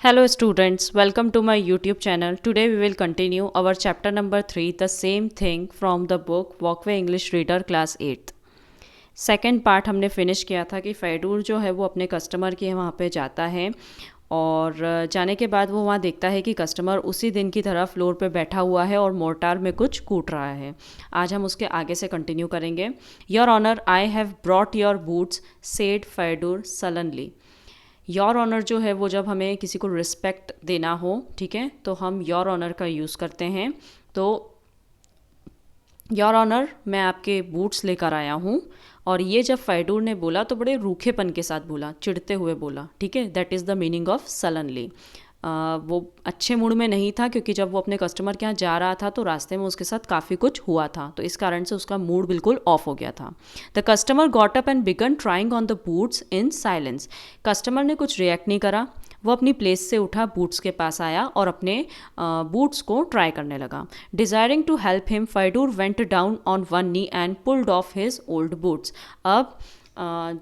Hello students, welcome to my YouTube channel. Today we will continue our chapter number 3, the same thing from the book Walkway English Reader class 8th. Second part हमने finish किया था कि फ़ैडूर जो है वो अपने customer के वहाँ पे जाता है और जाने के बाद वो वहाँ देखता है कि कस्टमर उसी दिन की तरह फ्लोर पे बैठा हुआ है और मोर्टार में कुछ कूट रहा है. आज हम उसके आगे से कंटिन्यू करेंगे. Your honour, I have brought your boots, said Fedor sullenly. Your honour जो है वो जब हमें किसी को रिस्पेक्ट देना हो, ठीक है, तो हम योर ऑनर का यूज़ करते हैं. तो योर ऑनर, मैं आपके बूट्स लेकर आया हूँ. और ये जब फ़ैडूर ने बोला तो बड़े रूखेपन के साथ बोला, चिढ़ते हुए बोला, ठीक है. That is the meaning of sullenly. वो अच्छे मूड में नहीं था क्योंकि जब वो अपने कस्टमर के यहाँ जा रहा था तो रास्ते में उसके साथ काफ़ी कुछ हुआ था, तो इस कारण से उसका मूड बिल्कुल ऑफ हो गया था. The customer got up and begin trying on the boots in silence. Customer ने कुछ रिएक्ट नहीं करा, वो अपनी प्लेस से उठा, बूट्स के पास आया और अपने बूट्स को ट्राई करने लगा. Desiring to help him, Fedor went down on one knee and pulled off his old boots. अब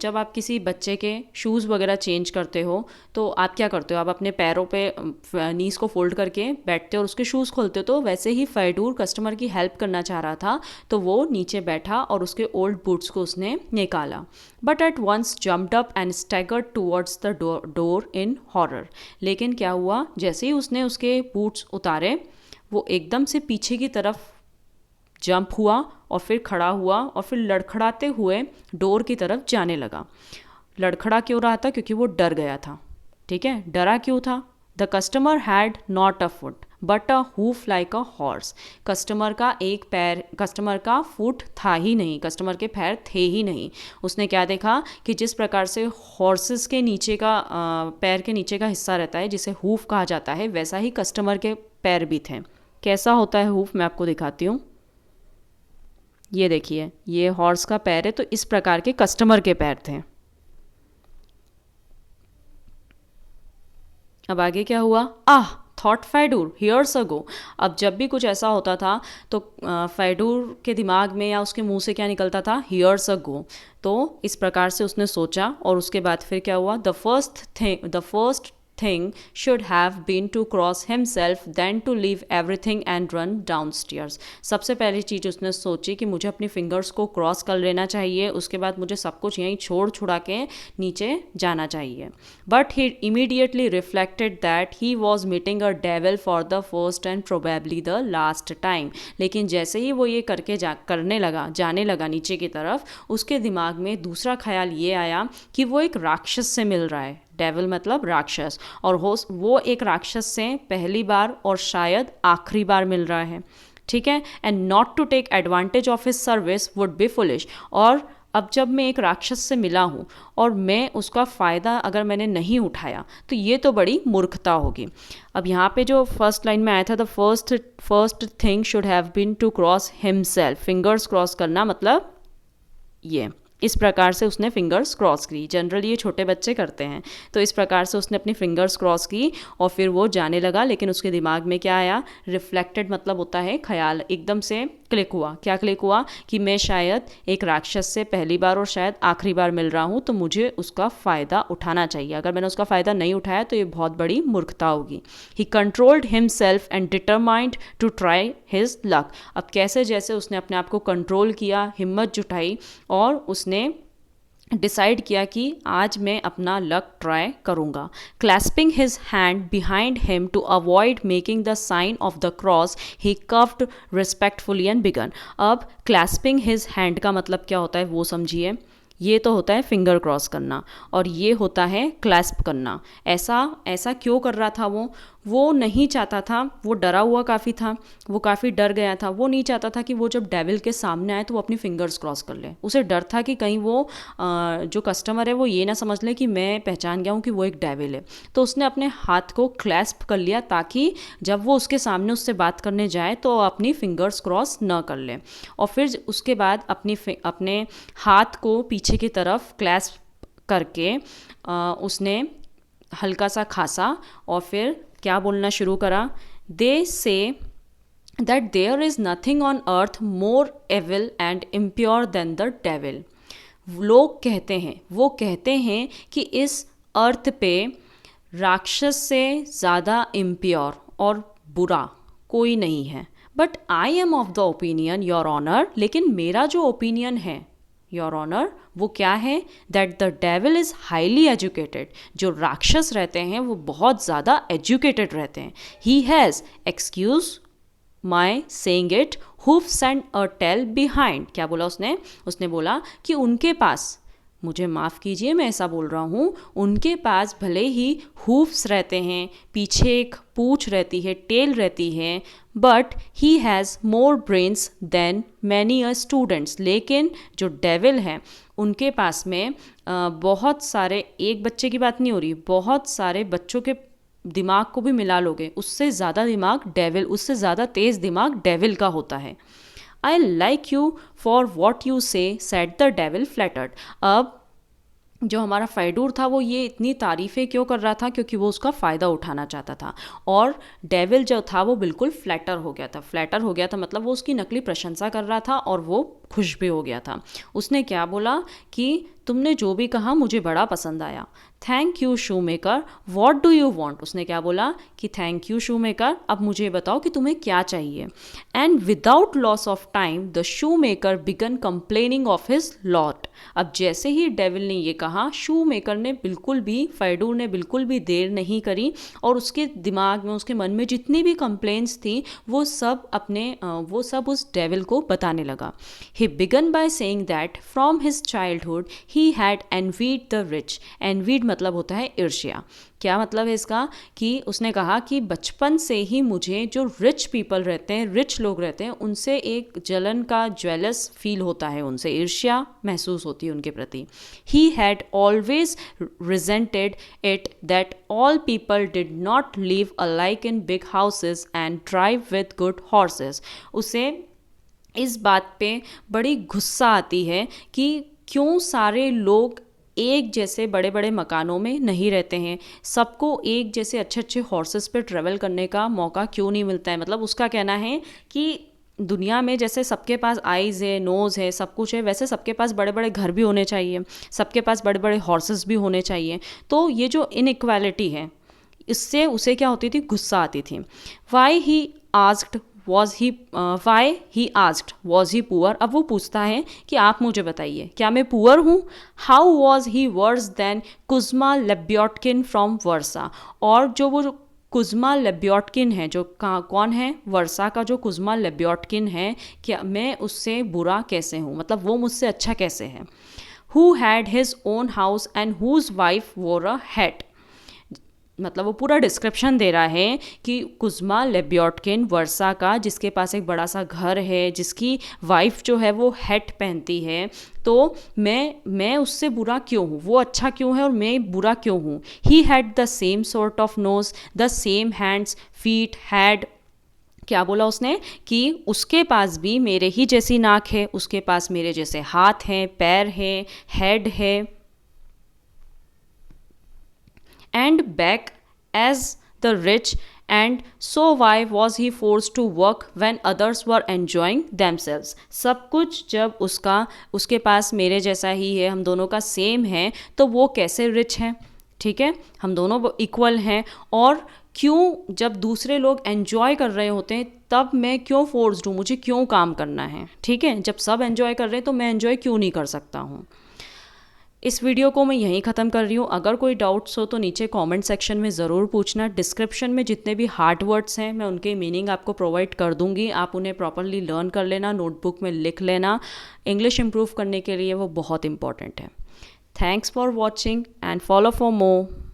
जब आप किसी बच्चे के शूज़ वगैरह चेंज करते हो तो आप क्या करते हो, आप अपने पैरों पे नीज़ को फोल्ड करके बैठते हो और उसके शूज़ खोलते हो. तो वैसे ही फ़ैडूर कस्टमर की हेल्प करना चाह रहा था, तो वो नीचे बैठा और उसके ओल्ड बूट्स को उसने निकाला. But at once jumped up and staggered towards the door in horror. लेकिन क्या हुआ, जैसे ही उसने उसके बूट्स उतारे वो एकदम से पीछे की तरफ जंप हुआ और फिर खड़ा हुआ और फिर लड़खड़ाते हुए डोर की तरफ जाने लगा. लड़खड़ा क्यों रहा था? क्योंकि वो डर गया था, ठीक है. डरा क्यों था? The customer had not a foot but a hoof like a horse. Customer का फुट था ही नहीं, कस्टमर के पैर थे ही नहीं. उसने क्या देखा कि जिस प्रकार से हॉर्सेस के नीचे का पैर के नीचे का हिस्सा रहता है जिसे हूफ कहा जाता है, वैसा ही कस्टमर के पैर भी थे. कैसा होता है हूफ, मैं आपको दिखाती हूँ. ये देखिए, ये हॉर्स का पैर है, तो इस प्रकार के कस्टमर के पैर थे. अब आगे क्या हुआ? थॉट फ़ैडूर हियर्स अगो. अब जब भी कुछ ऐसा होता था तो फ़ैडूर के दिमाग में या उसके मुंह से क्या निकलता था? हियर्स अगो. तो इस प्रकार से उसने सोचा और उसके बाद फिर क्या हुआ? The first thing should have been to cross himself then to leave everything and run downstairs. सबसे पहली चीज़ उसने सोची कि मुझे अपनी फिंगर्स को क्रॉस कर लेना चाहिए, उसके बाद मुझे सब कुछ यहीं छोड़ छुड़ा के नीचे जाना चाहिए. But he immediately reflected that he was meeting a devil for the first and probably the last time. लेकिन जैसे ही वो ये जाने लगा नीचे की तरफ, उसके दिमाग में दूसरा ख्याल ये आया कि वो एक राक्षस से मिल रहा है. डेविल मतलब राक्षस, और वो एक राक्षस से पहली बार और शायद आखिरी बार मिल रहा है, ठीक है. And not to take advantage of his service would be foolish. और अब जब मैं एक राक्षस से मिला हूँ और मैं उसका फ़ायदा अगर मैंने नहीं उठाया तो ये तो बड़ी मूर्खता होगी. अब यहाँ पे जो फर्स्ट लाइन में आया था, the first thing should have been to cross himself. Fingers cross करना मतलब ये इस प्रकार से उसने फिंगर्स क्रॉस की. जनरली ये छोटे बच्चे करते हैं, तो इस प्रकार से उसने अपनी फिंगर्स क्रॉस की और फिर वो जाने लगा. लेकिन उसके दिमाग में क्या आया? रिफ्लेक्टेड मतलब होता है ख्याल. एकदम से क्लिक हुआ. क्या क्लिक हुआ? कि मैं शायद एक राक्षस से पहली बार और शायद आखिरी बार मिल रहा हूँ, तो मुझे उसका फ़ायदा उठाना चाहिए. अगर मैंने उसका फ़ायदा नहीं उठाया तो ये बहुत बड़ी मूर्खता होगी. He controlled himself and determined to try his luck. अब कैसे? जैसे उसने अपने आप को कंट्रोल किया, हिम्मत जुटाई और उसने डिसाइड किया कि आज मैं अपना लक ट्राई करूँगा. Clasping his hand behind him to avoid making the sign of the cross, he curved respectfully and began. अब क्लैस्पिंग हिज हैंड का मतलब क्या होता है वो समझिए. ये तो होता है फिंगर क्रॉस करना और ये होता है क्लैस्प करना. ऐसा क्यों कर रहा था? वो नहीं चाहता था, वो डरा हुआ काफ़ी था, वो काफ़ी डर गया था. वो नहीं चाहता था कि वो जब डेविल के सामने आए तो वो अपनी फिंगर्स क्रॉस कर ले. उसे डर था कि कहीं वो जो कस्टमर है वो ये ना समझ ले कि मैं पहचान गया हूँ कि वो एक डेविल है. तो उसने अपने हाथ को क्लैस्प कर लिया ताकि जब वो उसके सामने उससे बात करने जाए तो अपनी फिंगर्स क्रॉस न कर ले. और फिर उसके बाद अपने हाथ को पीछे की तरफ क्लैस्प करके उसने हल्का सा खांसा और फिर क्या बोलना शुरू करा? They say that there is nothing on earth more evil and impure than the devil. लोग कहते हैं, वो कहते हैं कि इस अर्थ पे राक्षस से ज़्यादा इम्प्योर और बुरा कोई नहीं है, but I am of the opinion your honour, लेकिन मेरा जो ओपिनियन है योर ऑनर वो क्या है, that the devil is highly educated, जो राक्षस रहते हैं वो बहुत ज़्यादा एजुकेटेड रहते हैं। He has excuse my saying it hoofs and a tail behind. क्या बोला उसने? उसने बोला कि उनके पास, मुझे माफ़ कीजिए मैं ऐसा बोल रहा हूँ, उनके पास भले ही हूफ्स रहते हैं, पीछे एक पूँछ रहती है, टेल रहती है, but he has more brains than many a students, लेकिन जो डेविल हैं उनके पास में बहुत सारे, एक बच्चे की बात नहीं हो रही, बहुत सारे बच्चों के दिमाग को भी मिला लोगे, उससे ज़्यादा दिमाग डेविल, उससे ज़्यादा तेज़ दिमाग डेविल का होता है। I like you for what you से सेड द डेविल फ्लैटर्ड। अब जो हमारा फाइडूर था वो ये इतनी तारीफ़ें क्यों कर रहा था? क्योंकि वो उसका फ़ायदा उठाना चाहता था, और डेविल जो था वो बिल्कुल फ्लैटर हो गया था। फ्लैटर हो गया था मतलब वो उसकी नकली प्रशंसा कर रहा था और वो खुश भी हो गया था। उसने क्या बोला कि तुमने जो भी कहा मुझे बड़ा पसंद आया। Thank you shoe maker, what do you want? उसने क्या बोला कि थैंक यू शू मेकर, अब मुझे बताओ कि तुम्हें क्या चाहिए। And without loss of time the shoe maker began complaining of his lot. अब जैसे ही डेविल ने ये कहा, शू मेकर ने बिल्कुल भी, फाइडूर ने बिल्कुल भी देर नहीं करी, और उसके दिमाग में, उसके मन में जितनी भी कंप्लेंट्स थी वो सब उस डेविल को बताने लगा। He began by saying that from his childhood he had envied the rich. Envied मतलब होता है ईर्ष्या। क्या मतलब है इसका? कि उसने कहा कि बचपन से ही मुझे जो रिच पीपल रहते हैं, रिच लोग रहते हैं, उनसे एक जलन का, ज्वेलस फील होता है, उनसे ईर्ष्या महसूस होती है उनके प्रति। He had always resented it that all people did not live alike in big houses and drive with good horses. उसे इस बात पे बड़ी गुस्सा आती है कि क्यों सारे लोग एक जैसे बड़े बड़े मकानों में नहीं रहते हैं, सबको एक जैसे अच्छे अच्छे हॉर्सेस पे ट्रेवल करने का मौका क्यों नहीं मिलता है। मतलब उसका कहना है कि दुनिया में जैसे सबके पास आइज़ है, नोज़ है, सब कुछ है, वैसे सबके पास बड़े बड़े घर भी होने चाहिए, सबके पास बड़े बड़े हॉर्सेस भी होने चाहिए। तो ये जो इनइक्वालिटी है, इससे उसे क्या होती थी? गुस्सा आती थी। Why he asked was he poor. अब वो पूछता है कि आप मुझे बताइए, क्या मैं पुअर हूँ? How was he worse than Kuzma Lebyatkin from Warsaw. और जो वो कुज़्मा लेब्योटकिन है, जो कौन है? वर्सा का जो कुज़्मा लेब्योटकिन है, क्या मैं उससे बुरा कैसे हूँ? मतलब वो मुझसे अच्छा कैसे है? Who had his own house and whose wife wore a hat. मतलब वो पूरा डिस्क्रिप्शन दे रहा है कि कुज़्मा लेब्योटकिन, वर्सा का, जिसके पास एक बड़ा सा घर है, जिसकी वाइफ जो है वो हैट पहनती है, तो मैं उससे बुरा क्यों हूँ? वो अच्छा क्यों है और मैं बुरा क्यों हूँ? He had the same sort of nose, the same hands, feet, had. क्या बोला उसने? कि उसके पास भी मेरे ही जैसी नाक है, उसके पास मेरे जैसे हाथ हैं, पैर हैं, हेड है, and back as the rich, and so why was he forced to work when others were enjoying themselves। सब कुछ जब उसके पास मेरे जैसा ही है, हम दोनों का सेम है, तो वो कैसे रिच है? ठीक है, हम दोनों इक्वल हैं, और क्यों जब दूसरे लोग एन्जॉय कर रहे होते हैं तब मैं क्यों फोर्स्ड हूँ? मुझे क्यों काम करना है? ठीक है, जब सब एन्जॉय कर रहे हैं तो मैं एन्जॉय क्यों नहीं कर सकता हूँ? इस वीडियो को मैं यहीं ख़त्म कर रही हूँ। अगर कोई डाउट्स हो तो नीचे कमेंट सेक्शन में ज़रूर पूछना। डिस्क्रिप्शन में जितने भी हार्ड वर्ड्स हैं मैं उनके मीनिंग आपको प्रोवाइड कर दूँगी, आप उन्हें प्रॉपरली लर्न कर लेना, नोटबुक में लिख लेना। इंग्लिश इम्प्रूव करने के लिए वो बहुत इंपॉर्टेंट है। Thanks for watching and follow for more.